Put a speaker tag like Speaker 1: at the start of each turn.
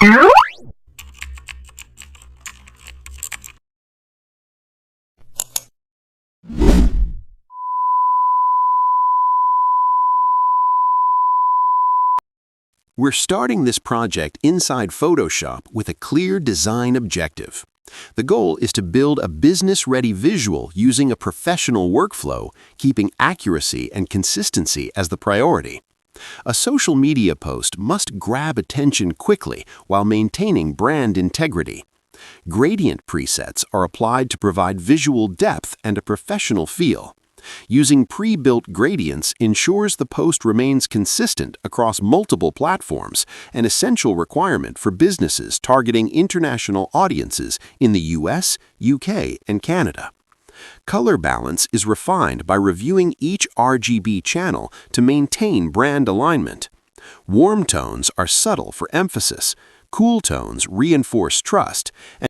Speaker 1: We're starting this project inside Photoshop with a clear design objective. The goal is to build a business-ready visual using a professional workflow, keeping accuracy and consistency as the priority. A social media post must grab attention quickly while maintaining brand integrity. Gradient presets are applied to provide visual depth and a professional feel. Using pre-built gradients ensures the post remains consistent across multiple platforms, an essential requirement for businesses targeting international audiences in the US, UK, and Canada. Color balance is refined by reviewing each RGB channel to maintain brand alignment. Warm tones are subtle for emphasis, cool tones reinforce trust, and